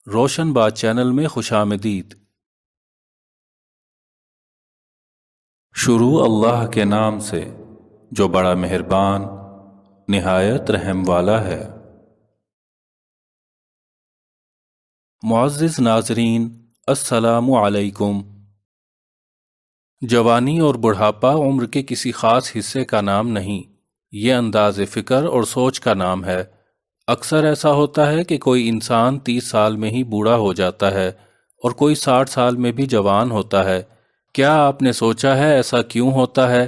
روشن بات چینل میں خوش آمدید۔ شروع اللہ کے نام سے جو بڑا مہربان نہایت رحم والا ہے۔ معزز ناظرین، السلام علیکم۔ جوانی اور بڑھاپا عمر کے کسی خاص حصے کا نام نہیں، یہ انداز فکر اور سوچ کا نام ہے۔ اکثر ایسا ہوتا ہے کہ کوئی انسان 30 سال میں ہی بوڑھا ہو جاتا ہے اور کوئی 60 سال میں بھی جوان ہوتا ہے۔ کیا آپ نے سوچا ہے ایسا کیوں ہوتا ہے؟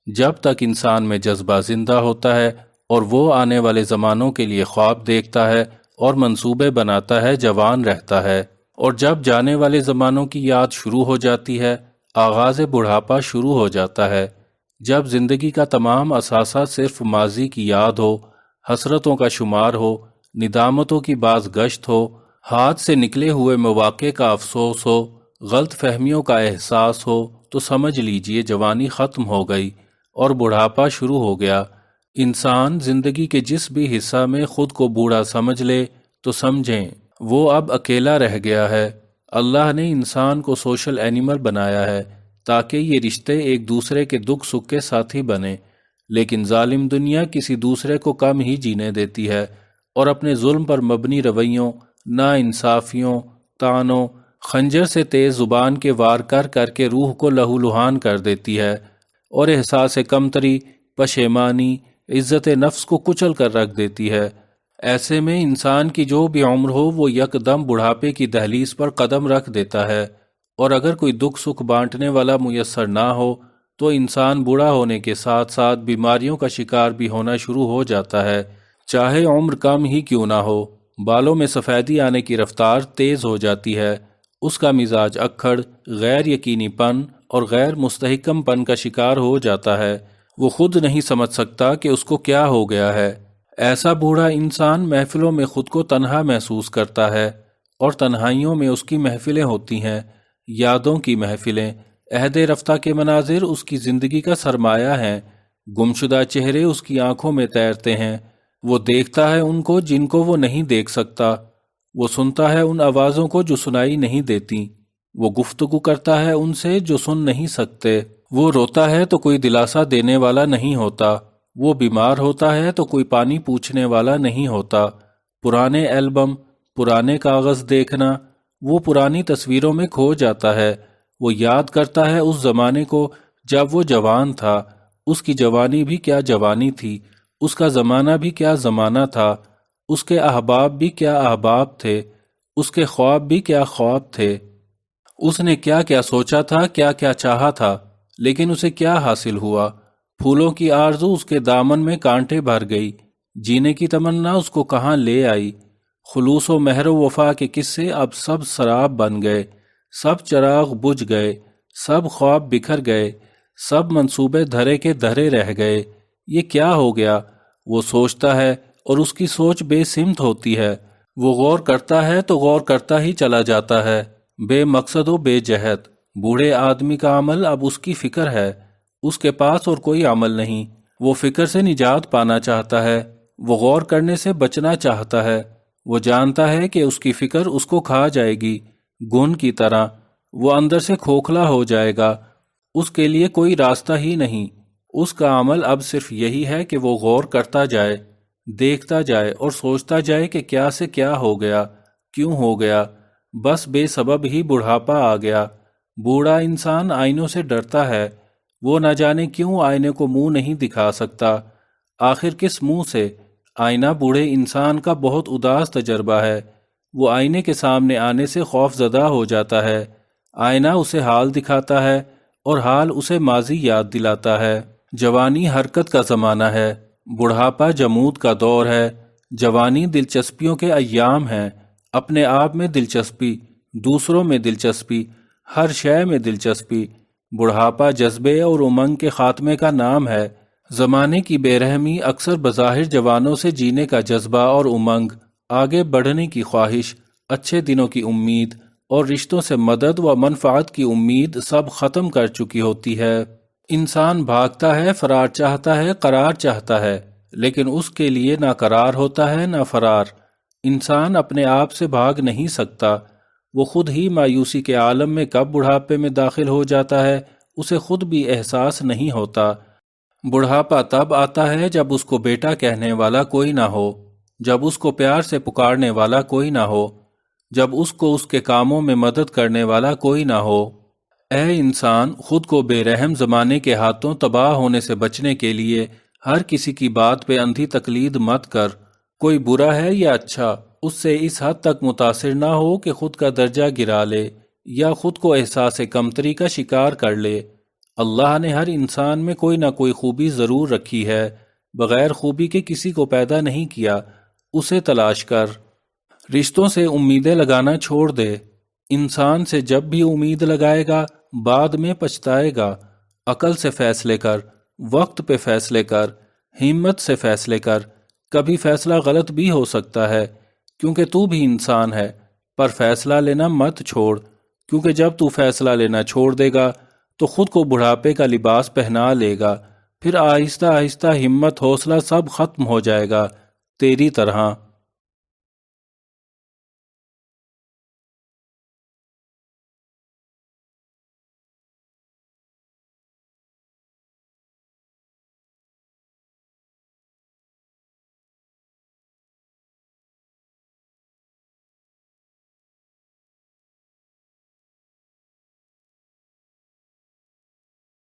جب تک انسان میں جذبہ زندہ ہوتا ہے اور وہ آنے والے زمانوں کے لیے خواب دیکھتا ہے اور منصوبے بناتا ہے، جوان رہتا ہے، اور جب جانے والے زمانوں کی یاد شروع ہو جاتی ہے، آغاز بڑھاپا شروع ہو جاتا ہے۔ جب زندگی کا تمام اثاثہ صرف ماضی کی یاد ہو، حسرتوں کا شمار ہو، ندامتوں کی باز گشت ہو، ہاتھ سے نکلے ہوئے مواقع کا افسوس ہو، غلط فہمیوں کا احساس ہو، تو سمجھ لیجئے جوانی ختم ہو گئی اور بڑھاپا شروع ہو گیا۔ انسان زندگی کے جس بھی حصہ میں خود کو بوڑھا سمجھ لے تو سمجھیں وہ اب اکیلا رہ گیا ہے۔ اللہ نے انسان کو سوشل اینیمل بنایا ہے تاکہ یہ رشتے ایک دوسرے کے دکھ سکھ کے ساتھی بنیں، لیکن ظالم دنیا کسی دوسرے کو کم ہی جینے دیتی ہے اور اپنے ظلم پر مبنی رویوں، ناانصافیوں، طعنوں، خنجر سے تیز زبان کے وار کر کر کے روح کو لہو لہان کر دیتی ہے اور احساس کمتری، پشیمانی، عزت نفس کو کچل کر رکھ دیتی ہے۔ ایسے میں انسان کی جو بھی عمر ہو وہ یکدم بڑھاپے کی دہلیز پر قدم رکھ دیتا ہے، اور اگر کوئی دکھ سکھ بانٹنے والا میسر نہ ہو تو انسان بوڑھا ہونے کے ساتھ ساتھ بیماریوں کا شکار بھی ہونا شروع ہو جاتا ہے، چاہے عمر کم ہی کیوں نہ ہو۔ بالوں میں سفیدی آنے کی رفتار تیز ہو جاتی ہے، اس کا مزاج اکھڑ، غیر یقینی پن اور غیر مستحکم پن کا شکار ہو جاتا ہے۔ وہ خود نہیں سمجھ سکتا کہ اس کو کیا ہو گیا ہے۔ ایسا بوڑھا انسان محفلوں میں خود کو تنہا محسوس کرتا ہے، اور تنہائیوں میں اس کی محفلیں ہوتی ہیں، یادوں کی محفلیں۔ عہد رفتہ کے مناظر اس کی زندگی کا سرمایہ ہیں، گمشدہ چہرے اس کی آنکھوں میں تیرتے ہیں۔ وہ دیکھتا ہے ان کو جن کو وہ نہیں دیکھ سکتا، وہ سنتا ہے ان آوازوں کو جو سنائی نہیں دیتی، وہ گفتگو کرتا ہے ان سے جو سن نہیں سکتے۔ وہ روتا ہے تو کوئی دلاسا دینے والا نہیں ہوتا، وہ بیمار ہوتا ہے تو کوئی پانی پوچھنے والا نہیں ہوتا۔ پرانے البم، پرانے کاغذ دیکھنا، وہ پرانی تصویروں میں کھو جاتا ہے۔ وہ یاد کرتا ہے اس زمانے کو جب وہ جوان تھا، اس کی جوانی بھی کیا جوانی تھی، اس کا زمانہ بھی کیا زمانہ تھا، اس کے احباب بھی کیا احباب تھے، اس کے خواب بھی کیا خواب تھے۔ اس نے کیا کیا سوچا تھا، کیا کیا چاہا تھا، لیکن اسے کیا حاصل ہوا؟ پھولوں کی آرزو اس کے دامن میں کانٹے بھر گئی، جینے کی تمنا اس کو کہاں لے آئی۔ خلوص و مہر و وفا کے قصے اب سب سراب بن گئے، سب چراغ بجھ گئے، سب خواب بکھر گئے، سب منصوبے دھرے کے دھرے رہ گئے۔ یہ کیا ہو گیا؟ وہ سوچتا ہے اور اس کی سوچ بے سمت ہوتی ہے۔ وہ غور کرتا ہے تو غور کرتا ہی چلا جاتا ہے، بے مقصد و بے جہت۔ بوڑھے آدمی کا عمل اب اس کی فکر ہے، اس کے پاس اور کوئی عمل نہیں۔ وہ فکر سے نجات پانا چاہتا ہے، وہ غور کرنے سے بچنا چاہتا ہے۔ وہ جانتا ہے کہ اس کی فکر اس کو کھا جائے گی، گھن کی طرح۔ وہ اندر سے کھوکھلا ہو جائے گا، اس کے لیے کوئی راستہ ہی نہیں۔ اس کا عمل اب صرف یہی ہے کہ وہ غور کرتا جائے، دیکھتا جائے اور سوچتا جائے کہ کیا سے کیا ہو گیا، کیوں ہو گیا۔ بس بے سبب ہی بڑھاپا آ گیا۔ بوڑھا انسان آئینوں سے ڈرتا ہے، وہ نہ جانے کیوں آئینے کو منہ نہیں دکھا سکتا۔ آخر کس منہ سے؟ آئینہ بوڑھے انسان کا بہت اداس تجربہ ہے۔ وہ آئینے کے سامنے آنے سے خوف زدہ ہو جاتا ہے۔ آئینہ اسے حال دکھاتا ہے اور حال اسے ماضی یاد دلاتا ہے۔ جوانی حرکت کا زمانہ ہے، بڑھاپا جمود کا دور ہے۔ جوانی دلچسپیوں کے ایام ہیں، اپنے آپ میں دلچسپی، دوسروں میں دلچسپی، ہر شے میں دلچسپی۔ بڑھاپا جذبے اور امنگ کے خاتمے کا نام ہے۔ زمانے کی بے رحمی اکثر بظاہر جوانوں سے جینے کا جذبہ اور امنگ، آگے بڑھنے کی خواہش، اچھے دنوں کی امید اور رشتوں سے مدد و منفعت کی امید سب ختم کر چکی ہوتی ہے۔ انسان بھاگتا ہے، فرار چاہتا ہے، قرار چاہتا ہے، لیکن اس کے لیے نہ قرار ہوتا ہے نہ فرار۔ انسان اپنے آپ سے بھاگ نہیں سکتا، وہ خود ہی مایوسی کے عالم میں کب بڑھاپے میں داخل ہو جاتا ہے اسے خود بھی احساس نہیں ہوتا۔ بڑھاپا تب آتا ہے جب اس کو بیٹا کہنے والا کوئی نہ ہو، جب اس کو پیار سے پکارنے والا کوئی نہ ہو، جب اس کو اس کے کاموں میں مدد کرنے والا کوئی نہ ہو۔ اے انسان، خود کو بے رحم زمانے کے ہاتھوں تباہ ہونے سے بچنے کے لیے ہر کسی کی بات پہ اندھی تقلید مت کر۔ کوئی برا ہے یا اچھا، اس سے اس حد تک متاثر نہ ہو کہ خود کا درجہ گرا لے یا خود کو احساس کمتری کا شکار کر لے۔ اللہ نے ہر انسان میں کوئی نہ کوئی خوبی ضرور رکھی ہے، بغیر خوبی کے کسی کو پیدا نہیں کیا، اسے تلاش کر۔ رشتوں سے امیدیں لگانا چھوڑ دے، انسان سے جب بھی امید لگائے گا بعد میں پچھتائے گا۔ عقل سے فیصلے کر، وقت پہ فیصلے کر، ہمت سے فیصلے کر۔ کبھی فیصلہ غلط بھی ہو سکتا ہے کیونکہ تو بھی انسان ہے، پر فیصلہ لینا مت چھوڑ، کیونکہ جب تو فیصلہ لینا چھوڑ دے گا تو خود کو بڑھاپے کا لباس پہنا لے گا، پھر آہستہ آہستہ ہمت حوصلہ سب ختم ہو جائے گا تیری طرح۔